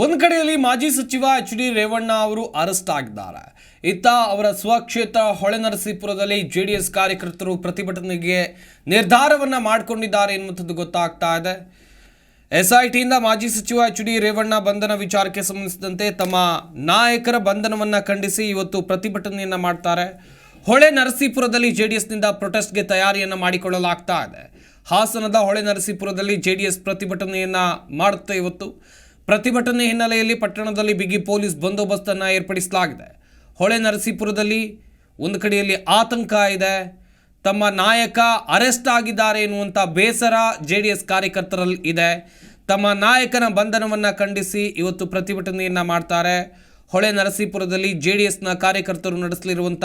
ಒಂದು ಕಡೆಯಲ್ಲಿ ಮಾಜಿ ಸಚಿವ ಎಚ್.ಡಿ. ರೇವಣ್ಣ ಅವರು ಅರೆಸ್ಟ್ ಆಗಿದ್ದಾರೆ. ಇತ್ತ ಅವರ ಸ್ವಕ್ಷೇತ್ರ ಹೊಳೆನರಸೀಪುರದಲ್ಲಿ ಜೆಡಿಎಸ್ ಕಾರ್ಯಕರ್ತರು ಪ್ರತಿಭಟನೆಗೆ ನಿರ್ಧಾರವನ್ನು ಮಾಡಿಕೊಂಡಿದ್ದಾರೆ ಎನ್ನುವಂಥದ್ದು ಗೊತ್ತಾಗ್ತಾ ಇದೆ. ಎಸ್ಐಟಿಯಿಂದ ಮಾಜಿ ಸಚಿವ ಎಚ್.ಡಿ. ರೇವಣ್ಣ ಬಂಧನ ವಿಚಾರಕ್ಕೆ ಸಂಬಂಧಿಸಿದಂತೆ ತಮ್ಮ ನಾಯಕರ ಬಂಧನವನ್ನು ಖಂಡಿಸಿ ಇವತ್ತು ಪ್ರತಿಭಟನೆಯನ್ನು ಮಾಡ್ತಾರೆ. ಹೊಳೆ ನರಸೀಪುರದಲ್ಲಿ ಜೆಡಿಎಸ್ನಿಂದ ಪ್ರೊಟೆಸ್ಟ್ಗೆ ತಯಾರಿಯನ್ನು ಮಾಡಿಕೊಳ್ಳಲಾಗ್ತಾ ಇದೆ. ಹಾಸನದ ಹೊಳೆ ನರಸೀಪುರದಲ್ಲಿ ಜೆಡಿಎಸ್ ಪ್ರತಿಭಟನೆಯನ್ನು ಮಾಡುತ್ತೆ. ಇವತ್ತು ಪ್ರತಿಭಟನೆ ಹಿನ್ನೆಲೆಯಲ್ಲಿ ಪಟ್ಟಣದಲ್ಲಿ ಬಿಗಿ ಪೊಲೀಸ್ ಬಂದೋಬಸ್ತನ್ನು ಏರ್ಪಡಿಸಲಾಗಿದೆ. ಹೊಳೆ ನರಸೀಪುರದಲ್ಲಿ ಒಂದು ಕಡೆಯಲ್ಲಿ ಆತಂಕ ಇದೆ. ತಮ್ಮ ನಾಯಕ ಅರೆಸ್ಟ್ ಆಗಿದ್ದಾರೆ ಎನ್ನುವಂಥ ಬೇಸರ ಜೆಡಿಎಸ್ ಕಾರ್ಯಕರ್ತರಲ್ಲಿ ಇದೆ. ತಮ್ಮ ನಾಯಕನ ಬಂಧನವನ್ನು ಖಂಡಿಸಿ ಇವತ್ತು ಪ್ರತಿಭಟನೆಯನ್ನು ಮಾಡ್ತಾರೆ. ಹೊಳೆ ನರಸೀಪುರದಲ್ಲಿ ಜೆಡಿಎಸ್ನ ಕಾರ್ಯಕರ್ತರು ನಡೆಸಲಿರುವಂಥ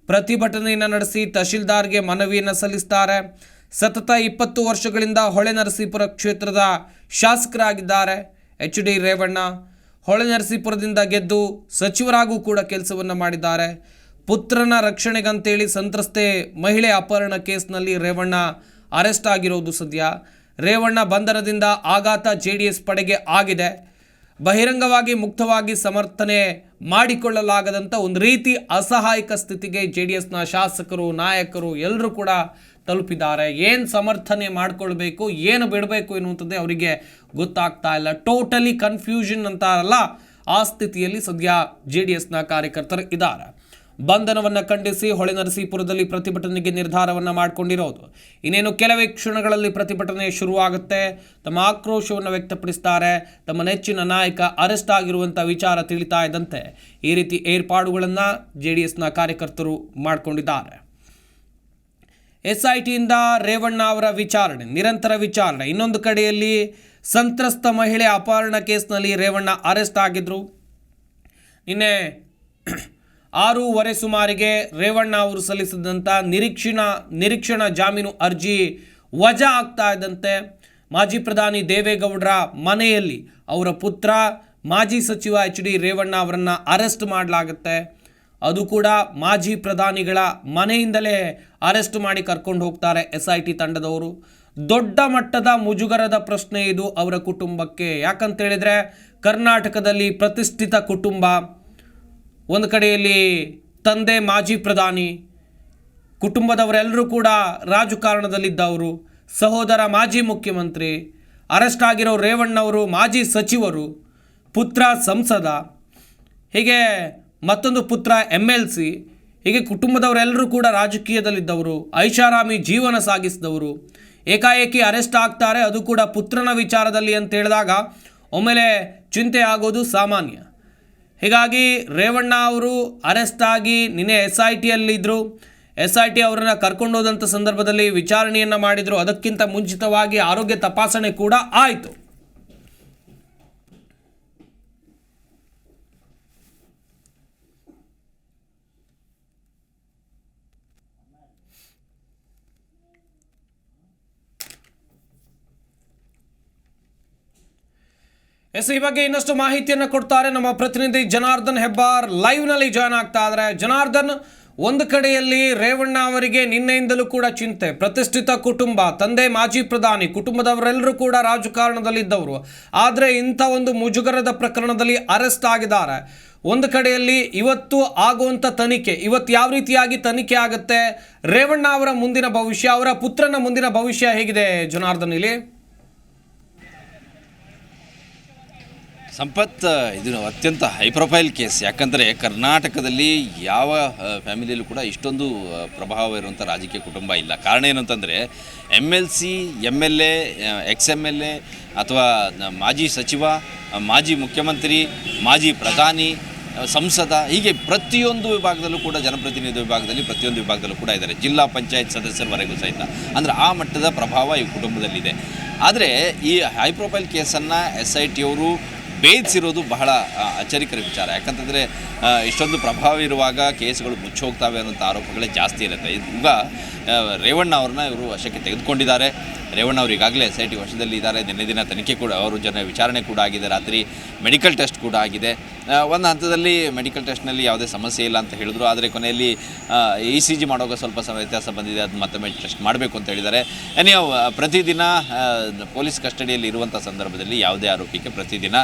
ಪ್ರತಿಭಟನೆಯನ್ನು ನಡೆಸಿ ತಹಶೀಲ್ದಾರ್ಗೆ ಮನವಿಯನ್ನು ಸಲ್ಲಿಸ್ತಾರೆ. ಸತತ 20 ವರ್ಷಗಳಿಂದ ಹೊಳೆ ನರಸೀಪುರ ಕ್ಷೇತ್ರದ ಶಾಸಕರಾಗಿದ್ದಾರೆ ಎಚ್.ಡಿ. ರೇವಣ್ಣ. ಹೊಳೆ ನರಸೀಪುರದಿಂದ ಗೆದ್ದು ಸಚಿವರಾಗೂ ಕೂಡ ಕೆಲಸವನ್ನು ಮಾಡಿದ್ದಾರೆ. ಪುತ್ರನ ರಕ್ಷಣೆಗಂತೇಳಿ ಸಂತ್ರಸ್ತೆ ಮಹಿಳೆ ಅಪಹರಣ ಕೇಸ್ನಲ್ಲಿ ರೇವಣ್ಣ ಅರೆಸ್ಟ್ ಆಗಿರೋದು ಸದ್ಯ. ರೇವಣ್ಣ ಬಂಧನದಿಂದ ಆಘಾತ ಜೆಡಿಎಸ್ ಪಡೆಗೆ ಆಗಿದೆ. ಬಹಿರಂಗವಾಗಿ ಮುಕ್ತವಾಗಿ ಸಮರ್ಥನೆ ಮಾಡಿಕೊಳ್ಳಲಾಗದಂಥ ಒಂದು ರೀತಿ ಅಸಹಾಯಕ ಸ್ಥಿತಿಗೆ ಜೆಡಿಎಸ್ನ ಶಾಸಕರು ನಾಯಕರು ಎಲ್ಲರೂ ಕೂಡ ತಲುಪಿದ್ದಾರೆ. ಏನು ಸಮರ್ಥನೆ ಮಾಡಿಕೊಳ್ಬೇಕು, ಏನು ಬಿಡಬೇಕು ಎನ್ನುವಂಥದ್ದೇ ಅವರಿಗೆ ಗೊತ್ತಾಗ್ತಾ ಇಲ್ಲ. ಟೋಟಲಿ ಕನ್ಫ್ಯೂಷನ್ ಅಂತಾರಲ್ಲ, ಆ ಸ್ಥಿತಿಯಲ್ಲಿ ಸದ್ಯ ಜೆಡಿಎಸ್ನ ಕಾರ್ಯಕರ್ತರು ಇದ್ದಾರೆ. ಬಂಧನವನ್ನು ಖಂಡಿಸಿ ಹೊಳೆ ನರಸೀಪುರದಲ್ಲಿ ಪ್ರತಿಭಟನೆಗೆ ನಿರ್ಧಾರವನ್ನು ಮಾಡಿಕೊಂಡಿರೋದು. ಇನ್ನೇನು ಕೆಲವೇ ಕ್ಷಣಗಳಲ್ಲಿ ಪ್ರತಿಭಟನೆ ಶುರುವಾಗುತ್ತೆ. ತಮ್ಮ ಆಕ್ರೋಶವನ್ನು ವ್ಯಕ್ತಪಡಿಸ್ತಾರೆ. ತಮ್ಮ ನೆಚ್ಚಿನ ನಾಯಕ ಅರೆಸ್ಟ್ ಆಗಿರುವಂಥ ವಿಚಾರ ತಿಳಿತಾ ಇದ್ದಂತೆ ಈ ರೀತಿ ಏರ್ಪಾಡುಗಳನ್ನು ಜೆಡಿಎಸ್ನ ಕಾರ್ಯಕರ್ತರು ಮಾಡಿಕೊಂಡಿದ್ದಾರೆ. ಎಸ್ಐಟಿಯಿಂದ ರೇವಣ್ಣ ಅವರ ವಿಚಾರಣೆ, ನಿರಂತರ ವಿಚಾರಣೆ. ಇನ್ನೊಂದು ಕಡೆಯಲ್ಲಿ ಸಂತ್ರಸ್ತ ಮಹಿಳೆ ಅಪಹರಣ ಕೇಸ್ನಲ್ಲಿ ರೇವಣ್ಣ ಅರೆಸ್ಟ್ ಆಗಿದ್ದರು. ನಿನ್ನೆ 6:15 ಸುಮಾರಿಗೆ ರೇವಣ್ಣ ಅವರು ಸಲ್ಲಿಸಿದಂಥ ನಿರೀಕ್ಷಣಾ ಜಾಮೀನು ಅರ್ಜಿ ವಜಾ ಆಗ್ತಾ ಇದ್ದಂತೆ ಮಾಜಿ ಪ್ರಧಾನಿ ದೇವೇಗೌಡರ ಮನೆಯಲ್ಲಿ ಅವರ ಪುತ್ರ ಮಾಜಿ ಸಚಿವ ಎಚ್.ಡಿ. ರೇವಣ್ಣ ಅವರನ್ನು ಅರೆಸ್ಟ್ ಮಾಡಲಾಗುತ್ತೆ. ಅದು ಕೂಡ ಮಾಜಿ ಪ್ರಧಾನಿಗಳ ಮನೆಯಿಂದಲೇ ಅರೆಸ್ಟ್ ಮಾಡಿ ಕರ್ಕೊಂಡು ಹೋಗ್ತಾರೆ ಎಸ್ಐಟಿ ತಂಡದವರು. ದೊಡ್ಡ ಮಟ್ಟದ ಮುಜುಗರದ ಪ್ರಶ್ನೆ ಇದು ಅವರ ಕುಟುಂಬಕ್ಕೆ. ಯಾಕಂತೇಳಿದರೆ ಕರ್ನಾಟಕದಲ್ಲಿ ಪ್ರತಿಷ್ಠಿತ ಕುಟುಂಬ. ಒಂದು ಕಡೆಯಲ್ಲಿ ತಂದೆ ಮಾಜಿ ಪ್ರಧಾನಿ, ಕುಟುಂಬದವರೆಲ್ಲರೂ ಕೂಡ ರಾಜಕಾರಣದಲ್ಲಿದ್ದವರು, ಸಹೋದರ ಮಾಜಿ ಮುಖ್ಯಮಂತ್ರಿ, ಅರೆಸ್ಟ್ ಆಗಿರೋ ರೇವಣ್ಣವರು ಮಾಜಿ ಸಚಿವರು, ಪುತ್ರ ಸಂಸದ, ಹೀಗೆ ಮತ್ತೊಂದು ಪುತ್ರ MLC, ಹೀಗೆ ಕುಟುಂಬದವರೆಲ್ಲರೂ ಕೂಡ ರಾಜಕೀಯದಲ್ಲಿದ್ದವರು, ಐಷಾರಾಮಿ ಜೀವನ ಸಾಗಿಸಿದವರು ಏಕಾಏಕಿ ಅರೆಸ್ಟ್ ಆಗ್ತಾರೆ. ಅದು ಕೂಡ ಪುತ್ರನ ವಿಚಾರದಲ್ಲಿ ಅಂತ ಹೇಳಿದಾಗ ಒಮ್ಮೆಲೆ ಚಿಂತೆ ಆಗೋದು ಸಾಮಾನ್ಯ. ಹೀಗಾಗಿ ರೇವಣ್ಣ ಅವರು ಅರೆಸ್ಟ್ ಆಗಿ ನಿನ್ನೆ SITಯಲ್ಲಿದ್ದರು. SIT ಅವರನ್ನು ಕರ್ಕೊಂಡೋದಂಥ ಸಂದರ್ಭದಲ್ಲಿ ವಿಚಾರಣೆಯನ್ನು ಮಾಡಿದರು. ಅದಕ್ಕಿಂತ ಮುಂಚಿತವಾಗಿ ಆರೋಗ್ಯ ತಪಾಸಣೆ ಕೂಡ ಆಯಿತು. ಈ ಬಗ್ಗೆ ಇನ್ನಷ್ಟು ಮಾಹಿತಿಯನ್ನು ಕೊಡ್ತಾರೆ ನಮ್ಮ ಪ್ರತಿನಿಧಿ ಜನಾರ್ದನ್ ಹೆಬ್ಬಾರ್. ಲೈವ್ನಲ್ಲಿ ಜಾಯ್ನ್ ಆಗ್ತಾ ಇದ್ದಾರೆ. ಜನಾರ್ದನ್, ಒಂದು ಕಡೆಯಲ್ಲಿ ರೇವಣ್ಣ ಅವರಿಗೆ ನಿನ್ನೆಯಿಂದಲೂ ಕೂಡ ಚಿಂತೆ. ಪ್ರತಿಷ್ಠಿತ ಕುಟುಂಬ, ತಂದೆ ಮಾಜಿ ಪ್ರಧಾನಿ, ಕುಟುಂಬದವರೆಲ್ಲರೂ ಕೂಡ ರಾಜಕಾರಣದಲ್ಲಿದ್ದವರು. ಆದರೆ ಇಂಥ ಒಂದು ಮುಜುಗರದ ಪ್ರಕರಣದಲ್ಲಿ ಅರೆಸ್ಟ್ ಆಗಿದ್ದಾರೆ. ಒಂದು ಕಡೆಯಲ್ಲಿ ಇವತ್ತು ಆಗುವಂಥ ತನಿಖೆ, ಇವತ್ತು ಯಾವ ರೀತಿಯಾಗಿ ತನಿಖೆ ಆಗುತ್ತೆ, ರೇವಣ್ಣ ಅವರ ಮುಂದಿನ ಭವಿಷ್ಯ, ಅವರ ಪುತ್ರನ ಮುಂದಿನ ಭವಿಷ್ಯ ಹೇಗಿದೆ ಜನಾರ್ದನ್ ಇಲ್ಲಿ? ಸಂಪತ್, ಇದು ಅತ್ಯಂತ ಹೈ ಪ್ರೊಫೈಲ್ ಕೇಸ್. ಯಾಕಂದರೆ ಕರ್ನಾಟಕದಲ್ಲಿ ಯಾವ ಫ್ಯಾಮಿಲಿಯಲ್ಲೂ ಕೂಡ ಇಷ್ಟೊಂದು ಪ್ರಭಾವ ಇರುವಂಥ ರಾಜಕೀಯ ಕುಟುಂಬ ಇಲ್ಲ. ಕಾರಣ ಏನು ಅಂತಂದರೆ MLC, MLA, ex-MLA ಅಥವಾ ಮಾಜಿ ಸಚಿವ, ಮಾಜಿ ಮುಖ್ಯಮಂತ್ರಿ, ಮಾಜಿ ಪ್ರಧಾನಿ, ಸಂಸದ, ಹೀಗೆ ಪ್ರತಿಯೊಂದು ವಿಭಾಗದಲ್ಲೂ ಕೂಡ, ಜನಪ್ರತಿನಿಧಿ ವಿಭಾಗದಲ್ಲಿ ಪ್ರತಿಯೊಂದು ವಿಭಾಗದಲ್ಲೂ ಕೂಡ ಇದ್ದಾರೆ. ಜಿಲ್ಲಾ ಪಂಚಾಯತ್ ಸದಸ್ಯರವರೆಗೂ ಸಹಿತ. ಅಂದರೆ ಆ ಮಟ್ಟದ ಪ್ರಭಾವ ಈ ಕುಟುಂಬದಲ್ಲಿದೆ. ಆದರೆ ಈ ಹೈ ಪ್ರೊಫೈಲ್ ಕೇಸನ್ನು SIT ಅವರು ಬೇಯಿಸಿರೋದು ಬಹಳ ಅಚ್ಚರಿಕರ ವಿಚಾರ. ಯಾಕಂತಂದರೆ ಇಷ್ಟೊಂದು ಪ್ರಭಾವ ಇರುವಾಗ ಕೇಸ್ಗಳು ಮುಚ್ಚೋಗ್ತವೆ ಅನ್ನೋಂಥ ಆರೋಪಗಳೇ ಜಾಸ್ತಿ ಇರುತ್ತೆ. ಈಗ ರೇವಣ್ಣ ಅವ್ರನ್ನ ಇವರು ವಶಕ್ಕೆ ತೆಗೆದುಕೊಂಡಿದ್ದಾರೆ. ರೇವಣ್ಣ ಅವರು ಈಗಾಗಲೇ SIT ವಶದಲ್ಲಿ ಇದ್ದಾರೆ. ನಿನ್ನೆ ದಿನ ತನಿಖೆ ಕೂಡ, ಅವರು ವಿಚಾರಣೆ ಕೂಡ ಆಗಿದೆ. ರಾತ್ರಿ ಮೆಡಿಕಲ್ ಟೆಸ್ಟ್ ಕೂಡ ಆಗಿದೆ. ಒಂದು ಹಂತದಲ್ಲಿ ಮೆಡಿಕಲ್ ಟೆಸ್ಟ್ನಲ್ಲಿ ಯಾವುದೇ ಸಮಸ್ಯೆ ಇಲ್ಲ ಅಂತ ಹೇಳಿದ್ರು. ಆದರೆ ಕೊನೆಯಲ್ಲಿ ECG ಮಾಡುವಾಗ ಸ್ವಲ್ಪ ವ್ಯತ್ಯಾಸ ಬಂದಿದೆ, ಅದು ಮತ್ತೊಮ್ಮೆ ಟೆಸ್ಟ್ ಮಾಡಬೇಕು ಅಂತ ಹೇಳಿದ್ದಾರೆ. ನೀವು ಪ್ರತಿದಿನ ಪೊಲೀಸ್ ಕಸ್ಟಡಿಯಲ್ಲಿ ಇರುವಂಥ ಸಂದರ್ಭದಲ್ಲಿ ಯಾವುದೇ ಆರೋಪಿಗೆ ಪ್ರತಿದಿನ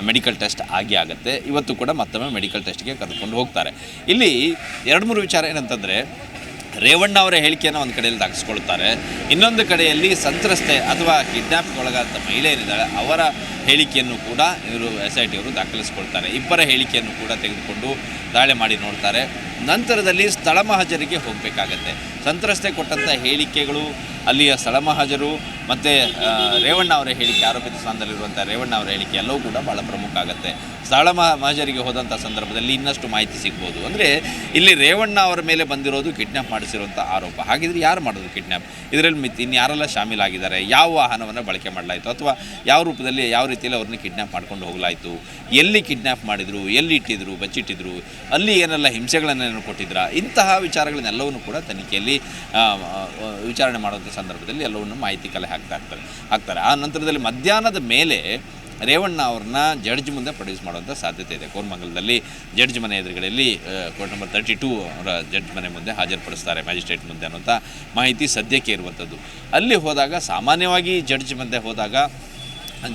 ಮೆಡಿಕಲ್ ಟೆಸ್ಟ್ ಆಗುತ್ತೆ. ಇವತ್ತು ಕೂಡ ಮತ್ತೊಮ್ಮೆ ಮೆಡಿಕಲ್ ಟೆಸ್ಟ್ಗೆ ಕರೆದುಕೊಂಡು ಹೋಗ್ತಾರೆ. ಇಲ್ಲಿ 2-3 ವಿಚಾರ ಏನಂತಂದರೆ, ರೇವಣ್ಣ ಅವರ ಹೇಳಿಕೆಯನ್ನು ಒಂದು ಕಡೆಯಲ್ಲಿ ದಾಖಲಿಸ್ಕೊಳ್ತಾರೆ, ಇನ್ನೊಂದು ಕಡೆಯಲ್ಲಿ ಸಂತ್ರಸ್ತೆ ಅಥವಾ ಕಿಡ್ನಾಪ್ಗೆ ಒಳಗಾದ ಮಹಿಳೆ ಏನಿದ್ದಾಳೆ ಅವರ ಹೇಳಿಕೆಯನ್ನು ಕೂಡ ಇವರು SIT ಅವರು ದಾಖಲಿಸ್ಕೊಳ್ತಾರೆ. ಇಬ್ಬರ ಹೇಳಿಕೆಯನ್ನು ಕೂಡ ತೆಗೆದುಕೊಂಡು ದಾಳಿ ಮಾಡಿ ನೋಡ್ತಾರೆ. ನಂತರದಲ್ಲಿ ಸ್ಥಳ ಮಹಜರಿಗೆ ಹೋಗಬೇಕಾಗತ್ತೆ. ಸಂತ್ರಸ್ತೆ ಕೊಟ್ಟಂಥ ಹೇಳಿಕೆಗಳು, ಅಲ್ಲಿಯ ಸ್ಥಳ ಮಹಜರು ಮತ್ತು ರೇವಣ್ಣ ಅವರ ಹೇಳಿಕೆ, ಆರೋಪಿತ ಸ್ಥಾನದಲ್ಲಿರುವಂಥ ರೇವಣ್ಣ ಅವರ ಹೇಳಿಕೆ ಎಲ್ಲವೂ ಕೂಡ ಭಾಳ ಪ್ರಮುಖ ಆಗುತ್ತೆ. ಸ್ಥಳ ಮಹಜರಿಗೆ ಹೋದಂಥ ಸಂದರ್ಭದಲ್ಲಿ ಇನ್ನಷ್ಟು ಮಾಹಿತಿ ಸಿಗ್ಬೋದು. ಅಂದರೆ ಇಲ್ಲಿ ರೇವಣ್ಣ ಅವರ ಮೇಲೆ ಬಂದಿರೋದು ಕಿಡ್ನ್ಯಾಪ್ ಮಾಡಿಸಿರುವಂಥ ಆರೋಪ. ಹಾಗಿದ್ರೆ ಯಾರು ಮಾಡೋದು ಕಿಡ್ನ್ಯಾಪ್? ಇದರಲ್ಲಿ ಇನ್ಯಾರೆಲ್ಲ ಶಾಮೀಲಾಗಿದ್ದಾರೆ, ಯಾವ ವಾಹನವನ್ನು ಬಳಕೆ ಮಾಡಲಾಯಿತು, ಅಥವಾ ಯಾವ ರೂಪದಲ್ಲಿ ಯಾವ ರೀತಿಯಲ್ಲಿ ಅವ್ರನ್ನ ಕಿಡ್ನ್ಯಾಪ್ ಮಾಡ್ಕೊಂಡು ಹೋಗಲಾಯಿತು, ಎಲ್ಲಿ ಕಿಡ್ನ್ಯಾಪ್ ಮಾಡಿದರು, ಎಲ್ಲಿ ಇಟ್ಟಿದ್ರು, ಬಚ್ಚಿಟ್ಟಿದ್ರು, ಅಲ್ಲಿ ಏನೆಲ್ಲ ಹಿಂಸೆಗಳನ್ನೇನು ಕೊಟ್ಟಿದ್ರ, ಇಂತಹ ವಿಚಾರಗಳನ್ನೆಲ್ಲವನ್ನು ಕೂಡ ತನಿಖೆಯಲ್ಲಿ ವಿಚಾರಣೆ ಮಾಡುವಂಥ ಸಂದರ್ಭದಲ್ಲಿ ಎಲ್ಲವನ್ನು ಮಾಹಿತಿ ಕಲೆ ಹಾಕ್ತಾರೆ. ಆ ನಂತರದಲ್ಲಿ ಮಧ್ಯಾಹ್ನದ ಮೇಲೆ ರೇವಣ್ಣ ಅವ್ರನ್ನ ಜಡ್ಜ್ ಮುಂದೆ ಪ್ರೊಡ್ಯೂಸ್ ಮಾಡುವಂಥ ಸಾಧ್ಯತೆ ಇದೆ. ಕೋರಮಂಗಲದಲ್ಲಿ ಜಡ್ಜ್ ಮನೆ ಎದುರುಗಡೆಯಲ್ಲಿ ಕೋರ್ಟ್ ನಂಬರ್ 32 ಅವರ ಜಡ್ಜ್ ಮನೆ ಮುಂದೆ ಹಾಜರುಪಡಿಸ್ತಾರೆ, ಮ್ಯಾಜಿಸ್ಟ್ರೇಟ್ ಮುಂದೆ ಅನ್ನುವಂಥ ಮಾಹಿತಿ ಸದ್ಯಕ್ಕೆ ಇರುವಂಥದ್ದು. ಅಲ್ಲಿ ಹೋದಾಗ ಸಾಮಾನ್ಯವಾಗಿ ಜಡ್ಜ್ ಮುಂದೆ ಹೋದಾಗ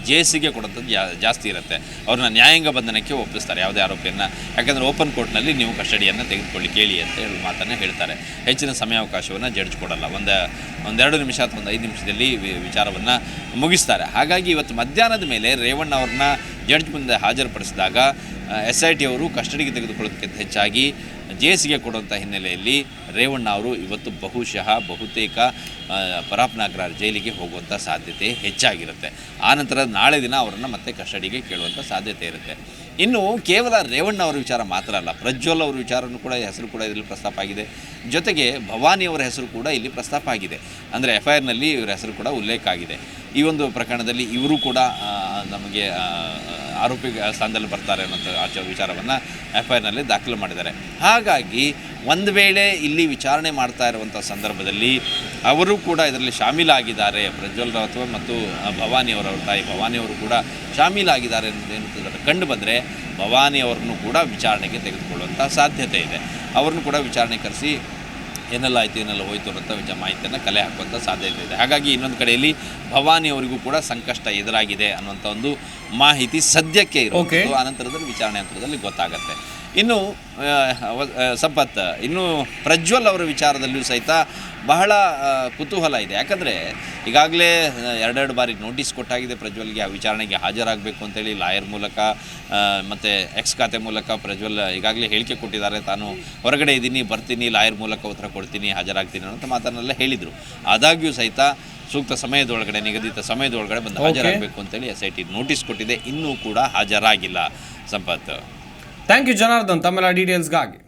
ಜೇಸಿಗೆ ಕೊಡುವಂಥದ್ದು ಜಾಸ್ತಿ ಇರುತ್ತೆ. ಅವ್ರನ್ನ ನ್ಯಾಯಾಂಗ ಬಂಧನಕ್ಕೆ ಒಪ್ಪಿಸ್ತಾರೆ ಯಾವುದೇ ಆರೋಪಿಯನ್ನು. ಯಾಕಂದರೆ ಓಪನ್ ಕೋರ್ಟ್ನಲ್ಲಿ ನೀವು ಕಸ್ಟಡಿಯನ್ನು ತೆಗೆದುಕೊಳ್ಳಿ ಕೇಳಿ ಅಂತ ಹೇಳಿ ಮಾತನ್ನು ಹೇಳ್ತಾರೆ. ಹೆಚ್ಚಿನ ಸಮಯಾವಕಾಶವನ್ನು ಜಡ್ಜ್ ಕೊಡಲ್ಲ. ಒಂದು 2 ನಿಮಿಷ ಅಥವಾ 1 5 ನಿಮಿಷದಲ್ಲಿ ವಿಚಾರವನ್ನು ಮುಗಿಸ್ತಾರೆ. ಹಾಗಾಗಿ ಇವತ್ತು ಮಧ್ಯಾಹ್ನದ ಮೇಲೆ ರೇವಣ್ಣ ಅವ್ರನ್ನ ಜಡ್ಜ್ ಮುಂದೆ ಹಾಜರುಪಡಿಸಿದಾಗ SIT ಅವರು ಕಸ್ಟಡಿಗೆ ತೆಗೆದುಕೊಳ್ಳೋದಕ್ಕಿಂತ ಹೆಚ್ಚಾಗಿ ಜೇಸಿಗೆ ಕೊಡುವಂಥ ಹಿನ್ನೆಲೆಯಲ್ಲಿ ರೇವಣ್ಣ ಅವರು ಇವತ್ತು ಬಹುತೇಕ ಪರಾಪ್ನಾಗ್ರಹ ಜೈಲಿಗೆ ಹೋಗುವಂಥ ಸಾಧ್ಯತೆ ಹೆಚ್ಚಾಗಿರುತ್ತೆ. ಆನಂತರ ನಾಳೆ ದಿನ ಅವರನ್ನು ಮತ್ತೆ ಕಸ್ಟಡಿಗೆ ಕೇಳುವಂಥ ಸಾಧ್ಯತೆ ಇರುತ್ತೆ. ಇನ್ನು ಕೇವಲ ರೇವಣ್ಣ ಅವರ ವಿಚಾರ ಮಾತ್ರ ಅಲ್ಲ, ಪ್ರಜ್ವಲ್ ಅವರ ವಿಚಾರನೂ ಕೂಡ ಹೆಸರು ಕೂಡ ಇದರಲ್ಲಿ ಪ್ರಸ್ತಾಪ ಆಗಿದೆ. ಜೊತೆಗೆ ಭವಾನಿ ಅವರ ಹೆಸರು ಕೂಡ ಇಲ್ಲಿ ಪ್ರಸ್ತಾಪ ಆಗಿದೆ. ಅಂದರೆ FIRನಲ್ಲಿ ಇವರ ಹೆಸರು ಕೂಡ ಉಲ್ಲೇಖ ಆಗಿದೆ. ಈ ಒಂದು ಪ್ರಕರಣದಲ್ಲಿ ಇವರು ಕೂಡ ನಮಗೆ ಆರೋಪಿ ಸ್ಥಾನದಲ್ಲಿ ಬರ್ತಾರೆ ಅನ್ನೋಂಥ ವಿಚಾರವನ್ನು FIRನಲ್ಲಿ ದಾಖಲು ಮಾಡಿದ್ದಾರೆ. ಹಾಗಾಗಿ ಒಂದು ವೇಳೆ ಇಲ್ಲಿ ವಿಚಾರಣೆ ಮಾಡ್ತಾ ಇರುವಂಥ ಸಂದರ್ಭದಲ್ಲಿ ಅವರು ಕೂಡ ಇದರಲ್ಲಿ ಶಾಮೀಲಾಗಿದ್ದಾರೆ, ಪ್ರಜ್ವಲ್ ರಾವತ್ ಮತ್ತು ಭವಾನಿಯವರ ತಾಯಿ ಭವಾನಿಯವರು ಕೂಡ ಶಾಮೀಲಾಗಿದ್ದಾರೆ ಅನ್ನೋದೇನು ಕಂಡು ಬಂದರೆ ಭವಾನಿ ಅವರನ್ನು ಕೂಡ ವಿಚಾರಣೆಗೆ ತೆಗೆದುಕೊಳ್ಳುವಂಥ ಸಾಧ್ಯತೆ ಇದೆ. ಅವರನ್ನು ಕೂಡ ವಿಚಾರಣೆ ಕರೆಸಿ ಏನೆಲ್ಲ ಆಯಿತು ಏನೆಲ್ಲ ಹೋಯಿತು ಅನ್ನೋಂಥ ಮಾಹಿತಿಯನ್ನು ಕಲೆ ಹಾಕುವಂಥ ಸಾಧ್ಯತೆ ಇದೆ. ಹಾಗಾಗಿ ಇನ್ನೊಂದು ಕಡೆಯಲ್ಲಿ ಭವಾನಿ ಅವರಿಗೂ ಕೂಡ ಸಂಕಷ್ಟ ಎದುರಾಗಿದೆ ಅನ್ನುವಂಥ ಒಂದು ಮಾಹಿತಿ ಸದ್ಯಕ್ಕೆ ಇರುತ್ತೆ. ಆನಂತರದಲ್ಲಿ ವಿಚಾರಣೆ ಹಂತದಲ್ಲಿ ಗೊತ್ತಾಗತ್ತೆ. ಇನ್ನು ಸಂಪತ್, ಇನ್ನು ಪ್ರಜ್ವಲ್ ಅವರ ವಿಚಾರದಲ್ಲಿಯೂ ಸಹಿತ ಬಹಳ ಕುತೂಹಲ ಇದೆ. ಯಾಕಂದರೆ ಈಗಾಗಲೇ 2 ಬಾರಿ ನೋಟಿಸ್ ಕೊಟ್ಟಾಗಿದೆ ಪ್ರಜ್ವಲ್ಗೆ ಆ ವಿಚಾರಣೆಗೆ ಹಾಜರಾಗಬೇಕು ಅಂತೇಳಿ. ಲಾಯರ್ ಮೂಲಕ ಮತ್ತು ಎಕ್ಸ್ ಖಾತೆ ಮೂಲಕ ಪ್ರಜ್ವಲ್ ಈಗಾಗಲೇ ಹೇಳಿಕೆ ಕೊಟ್ಟಿದ್ದಾರೆ, ತಾನು ಹೊರಗಡೆ ಇದ್ದೀನಿ, ಬರ್ತೀನಿ, ಲಾಯರ್ ಮೂಲಕ ಉತ್ತರ ಕೊಡ್ತೀನಿ, ಹಾಜರಾಗ್ತೀನಿ ಅನ್ನೋಂಥ ಮಾತನ್ನೆಲ್ಲ ಹೇಳಿದರು. ಆದಾಗ್ಯೂ ಸಹಿತ ಸೂಕ್ತ ಸಮಯದೊಳಗಡೆ, ನಿಗದಿತ ಸಮಯದೊಳಗಡೆ ಬಂದು ಹಾಜರಾಗಬೇಕು ಅಂತೇಳಿ SIT ನೋಟಿಸ್ ಕೊಟ್ಟಿದೆ. ಇನ್ನೂ ಕೂಡ ಹಾಜರಾಗಿಲ್ಲ. ಸಂಪತ್, ಥ್ಯಾಂಕ್ ಯು ಜನಾರ್ದನ್ ತಮ್ಮೆಲ್ಲ ಡೀಟೇಲ್ಸ್ಗಾಗಿ.